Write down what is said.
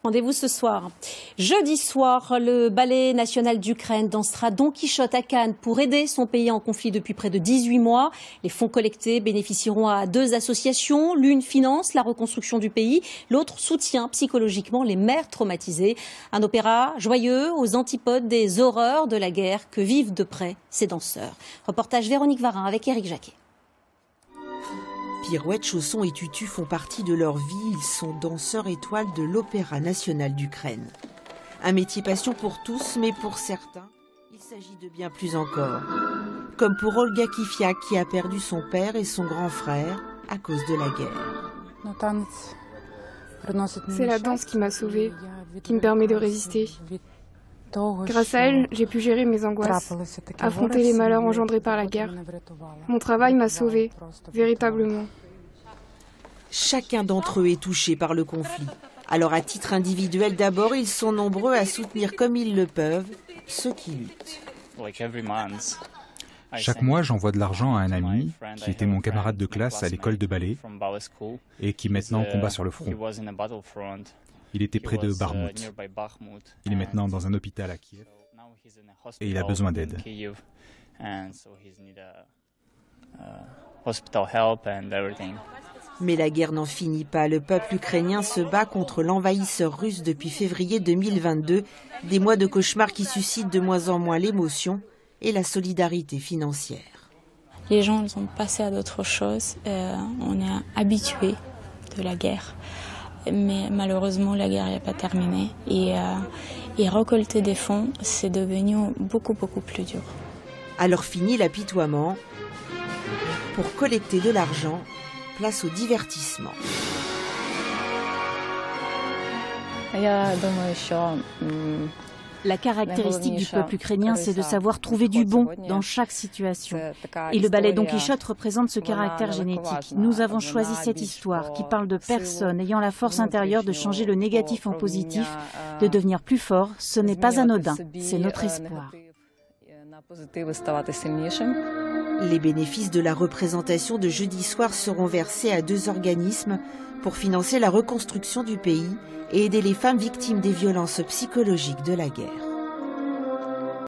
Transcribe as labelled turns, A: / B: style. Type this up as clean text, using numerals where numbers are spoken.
A: Rendez-vous ce soir. Jeudi soir, le Ballet national d'Ukraine dansera Don Quichotte à Cannes pour aider son pays en conflit depuis près de 18 mois. Les fonds collectés bénéficieront à 2 associations. L'une finance la reconstruction du pays, l'autre soutient psychologiquement les mères traumatisées. Un opéra joyeux aux antipodes des horreurs de la guerre que vivent de près ces danseurs. Reportage Véronique Varin avec Éric Jacquet.
B: Pirouettes, chaussons et tutus font partie de leur vie. Ils sont danseurs étoiles de l'Opéra national d'Ukraine. Un métier passion pour tous, mais pour certains, il s'agit de bien plus encore. Comme pour Olga Kifiak qui a perdu son père et son grand frère à cause de la guerre.
C: C'est la danse qui m'a sauvée, qui me permet de résister. Grâce à elle, j'ai pu gérer mes angoisses, affronter les malheurs engendrés par la guerre. Mon travail m'a sauvée, véritablement.
B: Chacun d'entre eux est touché par le conflit. Alors à titre individuel d'abord, ils sont nombreux à soutenir comme ils le peuvent ceux qui luttent.
D: Chaque mois, j'envoie de l'argent à un ami qui était mon camarade de classe à l'école de ballet et qui maintenant combat sur le front. Il était près de Bakhmout. Il est maintenant dans un hôpital à Kiev et il a besoin d'aide.
B: Mais la guerre n'en finit pas. Le peuple ukrainien se bat contre l'envahisseur russe depuis février 2022. Des mois de cauchemar qui suscitent de moins en moins l'émotion et la solidarité financière.
E: Les gens ils ont passé à d'autres choses. On est habitués de la guerre. Mais malheureusement, la guerre n'est pas terminée. Et récolter des fonds, c'est devenu beaucoup plus dur.
B: Alors fini l'apitoiement. Pour collecter de l'argent, place au divertissement.
F: La caractéristique du peuple ukrainien, c'est de savoir trouver du bon dans chaque situation. Et le ballet Don Quichotte représente ce caractère génétique. Nous avons choisi cette histoire qui parle de personnes ayant la force intérieure de changer le négatif en positif, de devenir plus fort. Ce n'est pas anodin, c'est notre espoir.
B: Les bénéfices de la représentation de jeudi soir seront versés à 2 organismes pour financer la reconstruction du pays et aider les femmes victimes des violences psychologiques de la guerre.